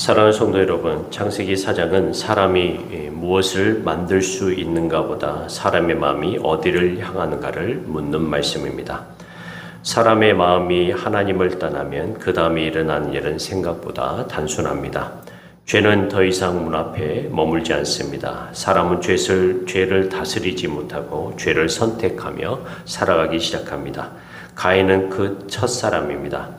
사랑하는 성도 여러분, 창세기 4장은 사람이 무엇을 만들 수 있는가 보다 사람의 마음이 어디를 향하는가를 묻는 말씀입니다. 사람의 마음이 하나님을 떠나면 그 다음에 일어나는 일은 생각보다 단순합니다. 죄는 더 이상 문 앞에 머물지 않습니다. 사람은 죄를 다스리지 못하고 죄를 선택하며 살아가기 시작합니다. 가인은 그 첫사람입니다.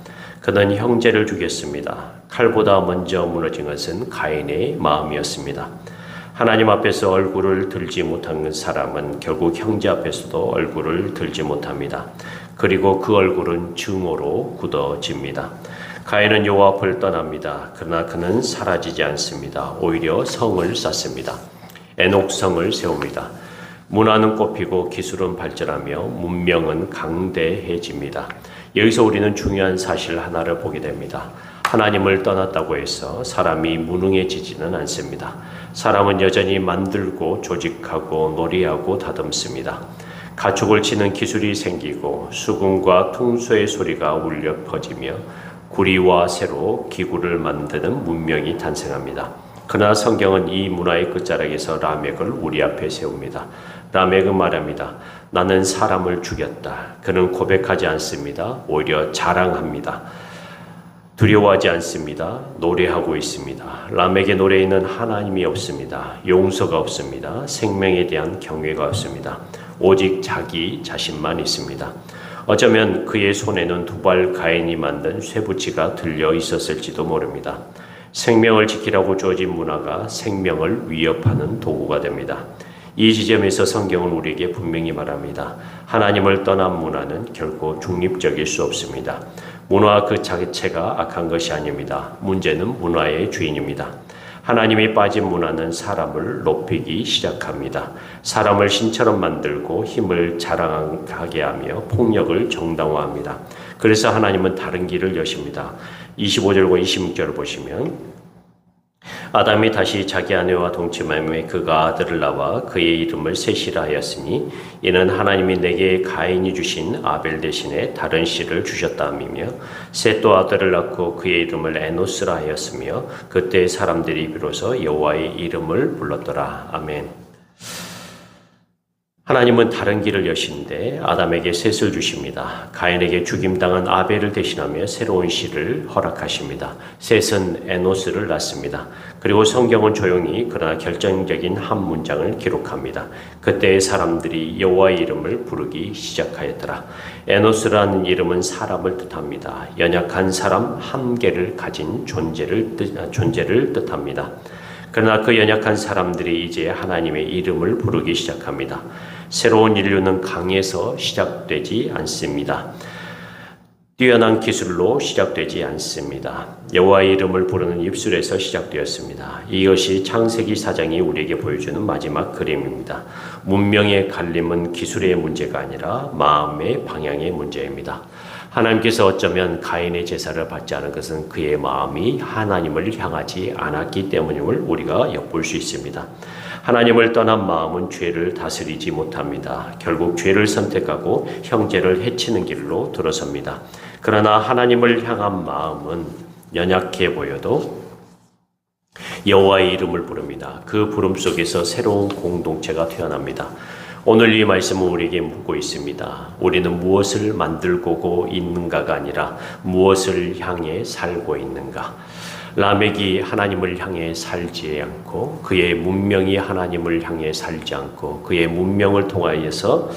그는 형제를 죽였습니다. 칼보다 먼저 무너진 것은 가인의 마음이었습니다. 하나님 앞에서 얼굴을 들지 못한 사람은 결국 형제 앞에서도 얼굴을 들지 못합니다. 그리고 그 얼굴은 증오로 굳어집니다. 가인은 여호와 앞을 떠납니다. 그러나 그는 사라지지 않습니다. 오히려 성을 쌓습니다. 에녹성을 세웁니다. 문화는 꽃피고 기술은 발전하며 문명은 강대해집니다. 여기서 우리는 중요한 사실 하나를 보게 됩니다. 하나님을 떠났다고 해서 사람이 무능해지지는 않습니다. 사람은 여전히 만들고 조직하고 놀이하고 다듬습니다. 가축을 치는 기술이 생기고 수금과 퉁소의 소리가 울려 퍼지며 구리와 쇠로 기구를 만드는 문명이 탄생합니다. 그러나 성경은 이 문화의 끝자락에서 라멕을 우리 앞에 세웁니다. 라멕은 말합니다. 나는 사람을 죽였다. 그는 고백하지 않습니다. 오히려 자랑합니다. 두려워하지 않습니다. 노래하고 있습니다. 라멕의 노래에는 하나님이 없습니다. 용서가 없습니다. 생명에 대한 경외가 없습니다. 오직 자기 자신만 있습니다. 어쩌면 그의 손에는 두발 가인이 만든 쇠붙이가 들려 있었을지도 모릅니다. 생명을 지키라고 주어진 문화가 생명을 위협하는 도구가 됩니다. 이 지점에서 성경은 우리에게 분명히 말합니다. 하나님을 떠난 문화는 결코 중립적일 수 없습니다. 문화 그 자체가 악한 것이 아닙니다. 문제는 문화의 주인입니다. 하나님이 빠진 문화는 사람을 높이기 시작합니다. 사람을 신처럼 만들고 힘을 자랑하게 하며 폭력을 정당화합니다. 그래서 하나님은 다른 길을 여십니다. 25절과 26절을 보시면 아담이 다시 자기 아내와 동침하며 그가 아들을 낳아 그의 이름을 셋이라 하였으니 이는 하나님이 내게 가인이 주신 아벨 대신에 다른 씨를 주셨다함이며 셋도 아들을 낳고 그의 이름을 에노스라 하였으며 그때 사람들이 비로소 여호와의 이름을 불렀더라. 아멘. 하나님은 다른 길을 여시는데 아담에게 셋을 주십니다. 가인에게 죽임당한 아벨을 대신하며 새로운 씨를 허락하십니다. 셋은 에노스를 낳습니다. 그리고 성경은 조용히 그러나 결정적인 한 문장을 기록합니다. 그때의 사람들이 여호와의 이름을 부르기 시작하였더라. 에노스라는 이름은 사람을 뜻합니다. 연약한 사람, 한계를 가진 존재를 뜻합니다. 그러나 그 연약한 사람들이 이제 하나님의 이름을 부르기 시작합니다. 새로운 인류는 강에서 시작되지 않습니다. 뛰어난 기술로 시작되지 않습니다. 여호와의 이름을 부르는 입술에서 시작되었습니다. 이것이 창세기 4장이 우리에게 보여주는 마지막 그림입니다. 문명의 갈림은 기술의 문제가 아니라 마음의 방향의 문제입니다. 하나님께서 어쩌면 가인의 제사를 받지 않은 것은 그의 마음이 하나님을 향하지 않았기 때문임을 우리가 엿볼 수 있습니다. 하나님을 떠난 마음은 죄를 다스리지 못합니다. 결국 죄를 선택하고 형제를 해치는 길로 들어섭니다. 그러나 하나님을 향한 마음은 연약해 보여도 여호와의 이름을 부릅니다. 그 부름 속에서 새로운 공동체가 태어납니다. 오늘 이 말씀은 우리에게 묻고 있습니다. 우리는 무엇을 만들고 있는가가 아니라 무엇을 향해 살고 있는가. 라멕이 하나님을 향해 살지 않고 그의 문명이 하나님을 향해 살지 않고 그의 문명을 통하여서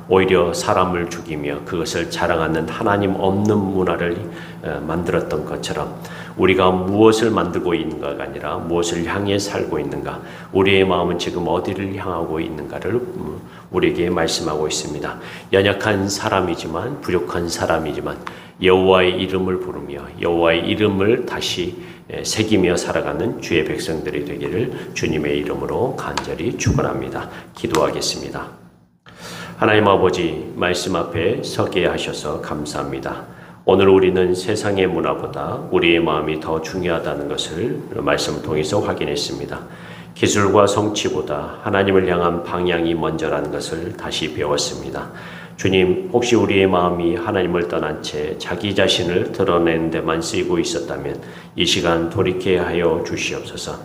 오히려 사람을 죽이며 그것을 자랑하는 하나님 없는 문화를 만들었던 것처럼 우리가 무엇을 만들고 있는가가 아니라 무엇을 향해 살고 있는가, 우리의 마음은 지금 어디를 향하고 있는가를 우리에게 말씀하고 있습니다. 연약한 사람이지만 부족한 사람이지만 여호와의 이름을 부르며 여호와의 이름을 다시 새기며 살아가는 주의 백성들이 되기를 주님의 이름으로 간절히 축원합니다. 기도하겠습니다. 하나님 아버지, 말씀 앞에 서게 하셔서 감사합니다. 오늘 우리는 세상의 문화보다 우리의 마음이 더 중요하다는 것을 말씀을 통해서 확인했습니다. 기술과 성취보다 하나님을 향한 방향이 먼저라는 것을 다시 배웠습니다. 주님, 혹시 우리의 마음이 하나님을 떠난 채 자기 자신을 드러내는 데만 쓰이고 있었다면 이 시간 돌이켜야 하여 주시옵소서.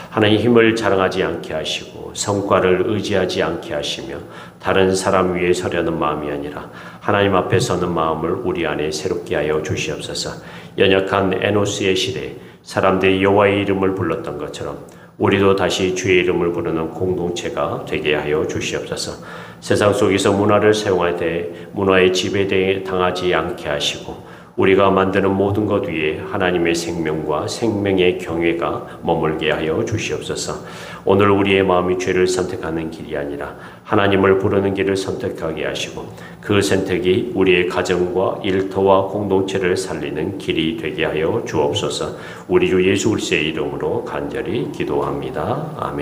하나님 힘을 자랑하지 않게 하시고 성과를 의지하지 않게 하시며 다른 사람 위에 서려는 마음이 아니라 하나님 앞에 서는 마음을 우리 안에 새롭게 하여 주시옵소서. 연약한 에노스의 시대에 사람들이 여호와의 이름을 불렀던 것처럼 우리도 다시 주의 이름을 부르는 공동체가 되게 하여 주시옵소서. 세상 속에서 문화를 사용할 때 문화의 지배에 당하지 않게 하시고 우리가 만드는 모든 것 위에 하나님의 생명과 생명의 경외가 머물게 하여 주시옵소서. 오늘 우리의 마음이 죄를 선택하는 길이 아니라 하나님을 부르는 길을 선택하게 하시고 그 선택이 우리의 가정과 일터와 공동체를 살리는 길이 되게 하여 주옵소서. 우리 주 예수 그리스도의 이름으로 간절히 기도합니다. 아멘.